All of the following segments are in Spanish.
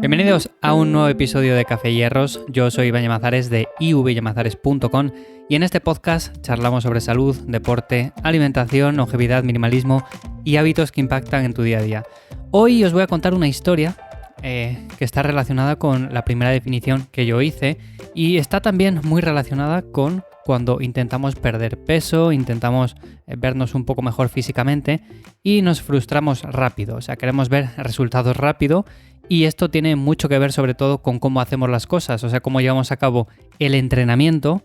Bienvenidos a un nuevo episodio de Café y Hierros. Yo soy Iván Llamazares de ivyllamazares.com y en este podcast charlamos sobre salud, deporte, alimentación, longevidad, minimalismo y hábitos que impactan en tu día a día. Hoy os voy a contar una historia que está relacionada con la primera definición que yo hice y está también muy relacionada con cuando intentamos perder peso, intentamos vernos un poco mejor físicamente y nos frustramos rápido, o sea, queremos ver resultados rápido y esto tiene mucho que ver sobre todo con cómo hacemos las cosas, o sea, cómo llevamos a cabo el entrenamiento,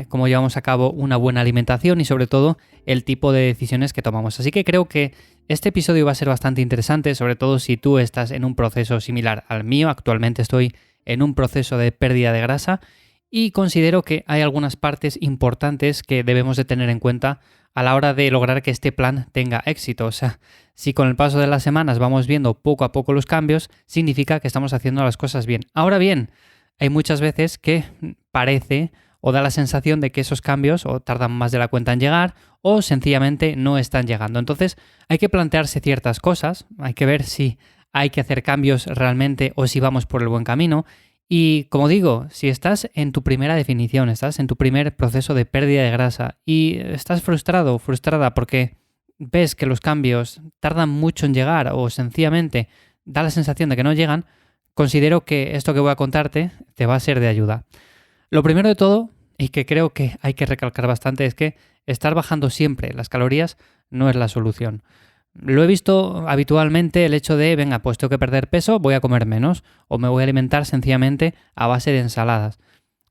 cómo llevamos a cabo una buena alimentación y sobre todo el tipo de decisiones que tomamos. Así que creo que este episodio va a ser bastante interesante, sobre todo si tú estás en un proceso similar al mío. Actualmente estoy en un proceso de pérdida de grasa y considero que hay algunas partes importantes que debemos de tener en cuenta a la hora de lograr que este plan tenga éxito. O sea, si con el paso de las semanas vamos viendo poco a poco los cambios, significa que estamos haciendo las cosas bien. Ahora bien, hay muchas veces que parece o da la sensación de que esos cambios o tardan más de la cuenta en llegar o sencillamente no están llegando. Entonces hay que plantearse ciertas cosas, hay que ver si hay que hacer cambios realmente o si vamos por el buen camino. Y como digo, si estás en tu primera definición, estás en tu primer proceso de pérdida de grasa y estás frustrado o frustrada porque ves que los cambios tardan mucho en llegar o sencillamente da la sensación de que no llegan, considero que esto que voy a contarte te va a ser de ayuda. Lo primero de todo, y que creo que hay que recalcar bastante, es que estar bajando siempre las calorías no es la solución. Lo he visto habitualmente el hecho de, venga, pues tengo que perder peso, voy a comer menos o me voy a alimentar sencillamente a base de ensaladas.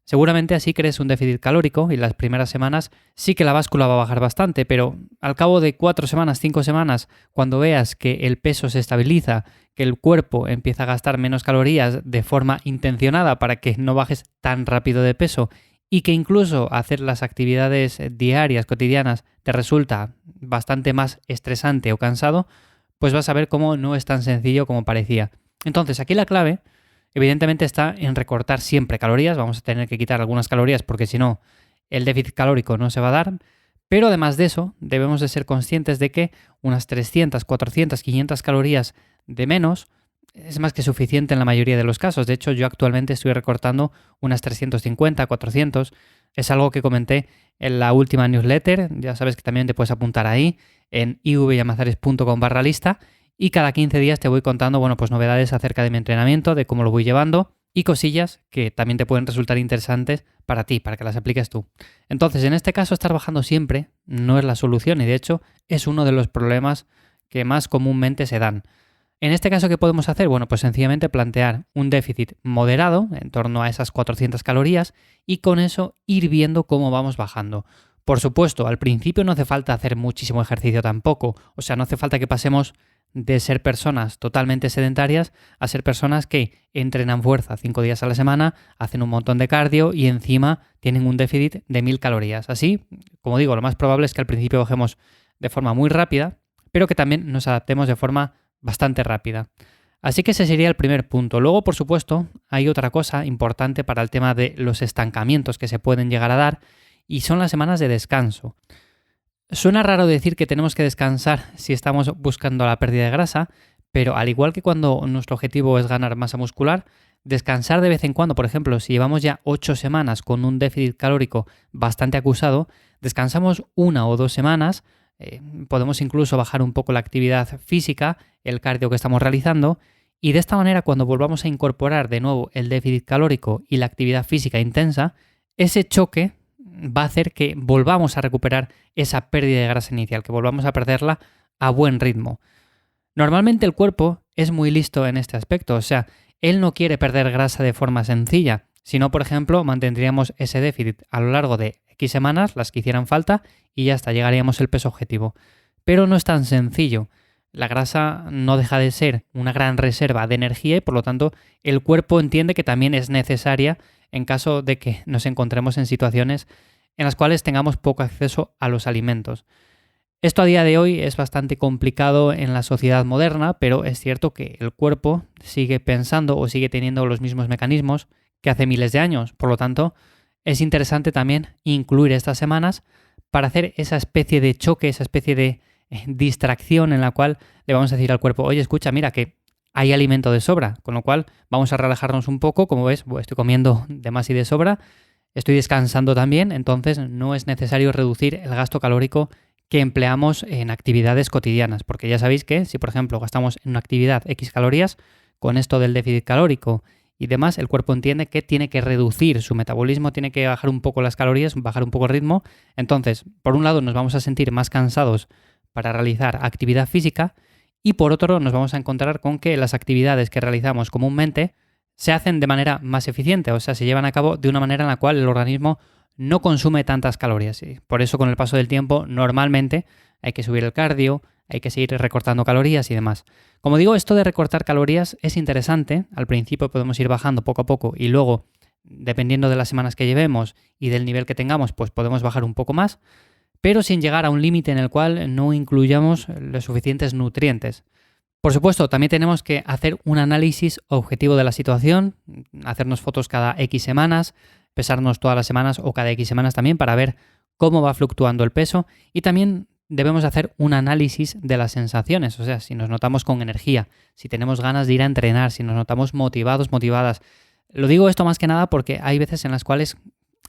Seguramente así crees un déficit calórico y las primeras semanas sí que la báscula va a bajar bastante, pero al cabo de 4 semanas, 5 semanas, cuando veas que el peso se estabiliza, que el cuerpo empieza a gastar menos calorías de forma intencionada para que no bajes tan rápido de peso y que incluso hacer las actividades diarias, cotidianas, te resulta bastante más estresante o cansado, pues vas a ver cómo no es tan sencillo como parecía. Entonces, aquí la clave, evidentemente, está en recortar siempre calorías. Vamos a tener que quitar algunas calorías porque si no, el déficit calórico no se va a dar. Pero además de eso, debemos de ser conscientes de que unas 300, 400, 500 calorías de menos es más que suficiente en la mayoría de los casos. De hecho, yo actualmente estoy recortando unas 350, 400. Es algo que comenté en la última newsletter. Ya sabes que también te puedes apuntar ahí en ivyllamazares.com/lista y cada 15 días te voy contando, bueno, pues novedades acerca de mi entrenamiento, de cómo lo voy llevando y cosillas que también te pueden resultar interesantes para ti, para que las apliques tú. Entonces, en este caso, estar bajando siempre no es la solución y de hecho es uno de los problemas que más comúnmente se dan. En este caso, ¿qué podemos hacer? Bueno, pues sencillamente plantear un déficit moderado en torno a esas 400 calorías y con eso ir viendo cómo vamos bajando. Por supuesto, al principio no hace falta hacer muchísimo ejercicio tampoco, o sea, no hace falta que pasemos de ser personas totalmente sedentarias a ser personas que entrenan fuerza 5 días a la semana, hacen un montón de cardio y encima tienen un déficit de 1000 calorías. Así, como digo, lo más probable es que al principio bajemos de forma muy rápida, pero que también nos adaptemos de forma bastante rápida. Así que ese sería el primer punto. Luego, por supuesto, hay otra cosa importante para el tema de los estancamientos que se pueden llegar a dar y son las semanas de descanso. Suena raro decir que tenemos que descansar si estamos buscando la pérdida de grasa, pero al igual que cuando nuestro objetivo es ganar masa muscular, descansar de vez en cuando, por ejemplo, si llevamos ya 8 semanas con un déficit calórico bastante acusado, descansamos 1 o 2 semanas, podemos incluso bajar un poco la actividad física, el cardio que estamos realizando, y de esta manera cuando volvamos a incorporar de nuevo el déficit calórico y la actividad física intensa, ese choque va a hacer que volvamos a recuperar esa pérdida de grasa inicial, que volvamos a perderla a buen ritmo. Normalmente el cuerpo es muy listo en este aspecto, o sea, él no quiere perder grasa de forma sencilla, sino, por ejemplo, mantendríamos ese déficit a lo largo de X semanas, las que hicieran falta, y ya hasta llegaríamos al peso objetivo. Pero no es tan sencillo. La grasa no deja de ser una gran reserva de energía y, por lo tanto, el cuerpo entiende que también es necesaria en caso de que nos encontremos en situaciones en las cuales tengamos poco acceso a los alimentos. Esto a día de hoy es bastante complicado en la sociedad moderna, pero es cierto que el cuerpo sigue pensando o sigue teniendo los mismos mecanismos que hace miles de años. Por lo tanto, es interesante también incluir estas semanas para hacer esa especie de choque, esa especie de distracción en la cual le vamos a decir al cuerpo, oye, escucha, mira que hay alimento de sobra, con lo cual vamos a relajarnos un poco. Como ves, estoy comiendo de más y de sobra, estoy descansando también, entonces no es necesario reducir el gasto calórico que empleamos en actividades cotidianas, porque ya sabéis que si por ejemplo gastamos en una actividad X calorías, con esto del déficit calórico y demás, el cuerpo entiende que tiene que reducir su metabolismo, tiene que bajar un poco las calorías, bajar un poco el ritmo. Entonces, por un lado nos vamos a sentir más cansados para realizar actividad física y por otro nos vamos a encontrar con que las actividades que realizamos comúnmente se hacen de manera más eficiente, o sea, se llevan a cabo de una manera en la cual el organismo no consume tantas calorías. Y por eso con el paso del tiempo normalmente hay que subir el cardio, hay que seguir recortando calorías y demás. Como digo, esto de recortar calorías es interesante. Al principio podemos ir bajando poco a poco y luego, dependiendo de las semanas que llevemos y del nivel que tengamos, pues podemos bajar un poco más, pero sin llegar a un límite en el cual no incluyamos los suficientes nutrientes. Por supuesto, también tenemos que hacer un análisis objetivo de la situación, hacernos fotos cada X semanas, pesarnos todas las semanas o cada X semanas también para ver cómo va fluctuando el peso y también debemos hacer un análisis de las sensaciones, o sea, si nos notamos con energía, si tenemos ganas de ir a entrenar, si nos notamos motivados, motivadas. Lo digo esto más que nada porque hay veces en las cuales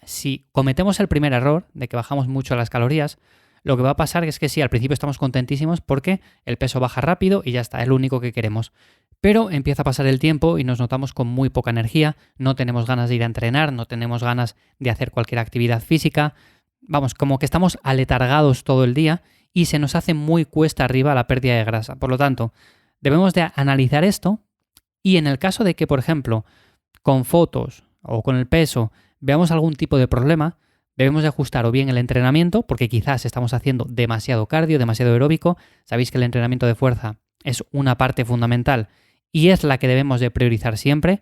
si cometemos el primer error de que bajamos mucho las calorías, lo que va a pasar es que sí, al principio estamos contentísimos porque el peso baja rápido y ya está, es lo único que queremos. Pero empieza a pasar el tiempo y nos notamos con muy poca energía, no tenemos ganas de ir a entrenar, no tenemos ganas de hacer cualquier actividad física. Vamos, como que estamos aletargados todo el día y se nos hace muy cuesta arriba la pérdida de grasa. Por lo tanto, debemos de analizar esto y en el caso de que, por ejemplo, con fotos o con el peso veamos algún tipo de problema, debemos de ajustar o bien el entrenamiento, porque quizás estamos haciendo demasiado cardio, demasiado aeróbico. Sabéis que el entrenamiento de fuerza es una parte fundamental y es la que debemos de priorizar siempre.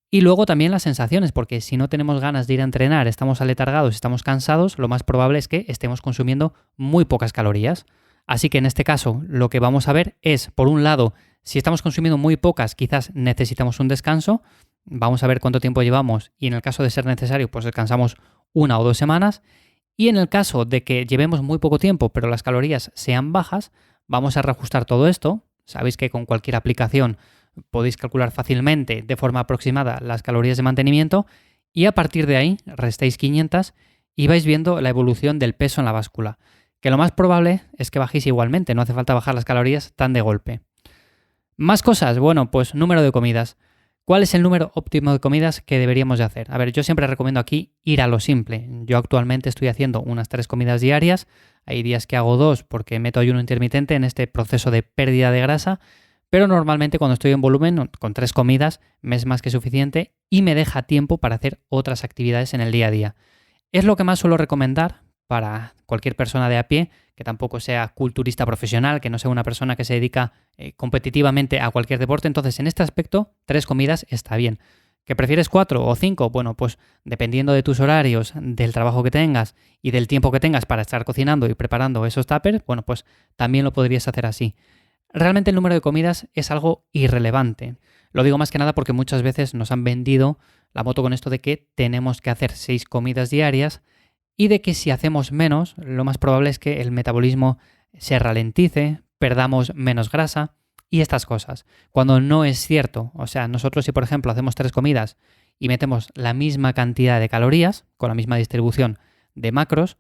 Y luego también las sensaciones, porque si no tenemos ganas de ir a entrenar, estamos aletargados, estamos cansados, lo más probable es que estemos consumiendo muy pocas calorías. Así que en este caso lo que vamos a ver es, por un lado, si estamos consumiendo muy pocas, quizás necesitamos un descanso. Vamos a ver cuánto tiempo llevamos y en el caso de ser necesario, pues descansamos 1 o 2 semanas. Y en el caso de que llevemos muy poco tiempo, pero las calorías sean bajas, vamos a reajustar todo esto. Sabéis que con cualquier aplicación podéis calcular fácilmente de forma aproximada las calorías de mantenimiento y a partir de ahí restáis 500 y vais viendo la evolución del peso en la báscula. Que lo más probable es que bajéis igualmente, no hace falta bajar las calorías tan de golpe. Más cosas, bueno, pues número de comidas. ¿Cuál es el número óptimo de comidas que deberíamos de hacer? A ver, yo siempre recomiendo aquí ir a lo simple. Yo actualmente estoy haciendo unas 3 comidas diarias. Hay días que hago 2 porque meto ayuno intermitente en este proceso de pérdida de grasa. Pero normalmente cuando estoy en volumen, con 3 comidas, me es más que suficiente y me deja tiempo para hacer otras actividades en el día a día. Es lo que más suelo recomendar para cualquier persona de a pie, que tampoco sea culturista profesional, que no sea una persona que se dedica competitivamente a cualquier deporte. Entonces, en este aspecto, 3 comidas está bien. ¿Que prefieres 4 o 5? Bueno, pues dependiendo de tus horarios, del trabajo que tengas y del tiempo que tengas para estar cocinando y preparando esos tuppers, bueno, pues también lo podrías hacer así. Realmente el número de comidas es algo irrelevante. Lo digo más que nada porque muchas veces nos han vendido la moto con esto de que tenemos que hacer 6 comidas diarias y de que si hacemos menos, lo más probable es que el metabolismo se ralentice, perdamos menos grasa y estas cosas. Cuando no es cierto, o sea, nosotros si por ejemplo hacemos 3 comidas y metemos la misma cantidad de calorías, con la misma distribución de macros,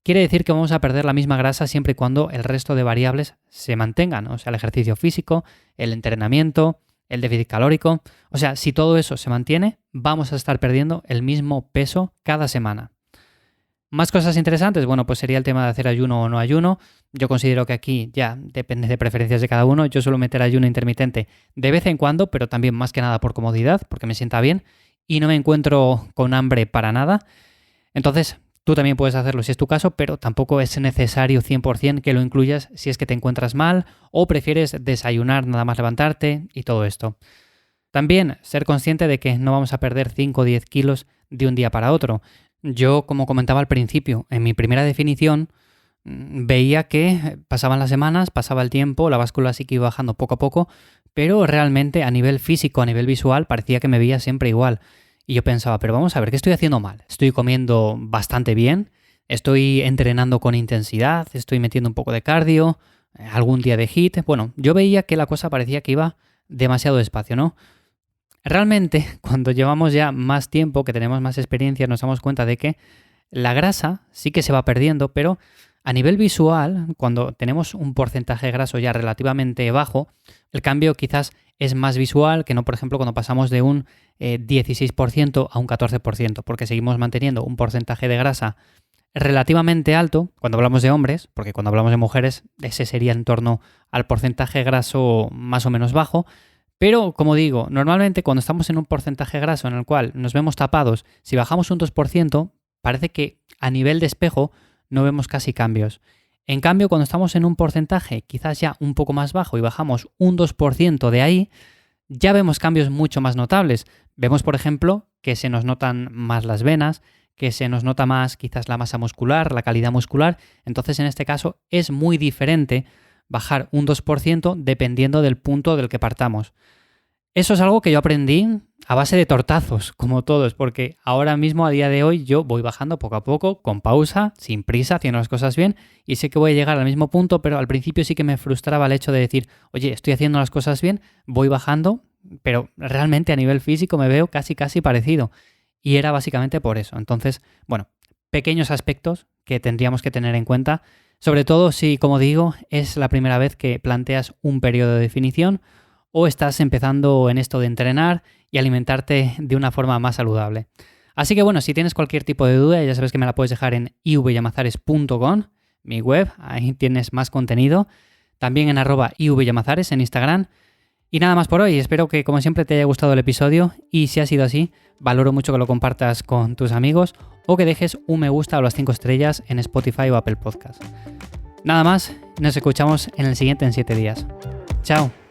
quiere decir que vamos a perder la misma grasa siempre y cuando el resto de variables se mantengan, o sea, el ejercicio físico, el entrenamiento, el déficit calórico. O sea, si todo eso se mantiene, vamos a estar perdiendo el mismo peso cada semana. Más cosas interesantes, bueno, pues sería el tema de hacer ayuno o no ayuno. Yo considero que aquí ya depende de preferencias de cada uno. Yo suelo meter ayuno intermitente de vez en cuando, pero también más que nada por comodidad, porque me sienta bien y no me encuentro con hambre para nada. Entonces, tú también puedes hacerlo si es tu caso, pero tampoco es necesario 100% que lo incluyas si es que te encuentras mal o prefieres desayunar nada más levantarte y todo esto. También ser consciente de que no vamos a perder 5 o 10 kilos de un día para otro. Yo, como comentaba al principio, en mi primera definición, veía que pasaban las semanas, pasaba el tiempo, la báscula sí que iba bajando poco a poco, pero realmente a nivel físico, a nivel visual, parecía que me veía siempre igual. Y yo pensaba, pero vamos a ver, ¿qué estoy haciendo mal? Estoy comiendo bastante bien, estoy entrenando con intensidad, estoy metiendo un poco de cardio, algún día de HIIT. Bueno, yo veía que la cosa parecía que iba demasiado despacio, ¿no? Realmente, cuando llevamos ya más tiempo, que tenemos más experiencia, nos damos cuenta de que la grasa sí que se va perdiendo, pero a nivel visual, cuando tenemos un porcentaje graso ya relativamente bajo, el cambio quizás es más visual que no, por ejemplo, cuando pasamos de un 16% a un 14%, porque seguimos manteniendo un porcentaje de grasa relativamente alto cuando hablamos de hombres, porque cuando hablamos de mujeres ese sería en torno al porcentaje graso más o menos bajo, pero como digo, normalmente cuando estamos en un porcentaje graso en el cual nos vemos tapados, si bajamos un 2%, parece que a nivel de espejo no vemos casi cambios. En cambio, cuando estamos en un porcentaje quizás ya un poco más bajo y bajamos un 2% de ahí, ya vemos cambios mucho más notables. Vemos, por ejemplo, que se nos notan más las venas, que se nos nota más quizás la masa muscular, la calidad muscular. Entonces, en este caso, es muy diferente bajar un 2% dependiendo del punto del que partamos. Eso es algo que yo aprendí a base de tortazos, como todos, porque ahora mismo, a día de hoy, yo voy bajando poco a poco, con pausa, sin prisa, haciendo las cosas bien, y sé que voy a llegar al mismo punto, pero al principio sí que me frustraba el hecho de decir, oye, estoy haciendo las cosas bien, voy bajando, pero realmente a nivel físico me veo casi parecido. Y era básicamente por eso. Entonces, bueno, pequeños aspectos que tendríamos que tener en cuenta, sobre todo si, como digo, es la primera vez que planteas un periodo de definición o estás empezando en esto de entrenar y alimentarte de una forma más saludable. Así que bueno, si tienes cualquier tipo de duda, ya sabes que me la puedes dejar en ivyamazares.com, mi web, ahí tienes más contenido. También en @ivyamazares en Instagram. Y nada más por hoy, espero que como siempre te haya gustado el episodio y si ha sido así, valoro mucho que lo compartas con tus amigos o que dejes un me gusta o las 5 estrellas en Spotify o Apple Podcast. Nada más, nos escuchamos en el siguiente en 7 días. Chao.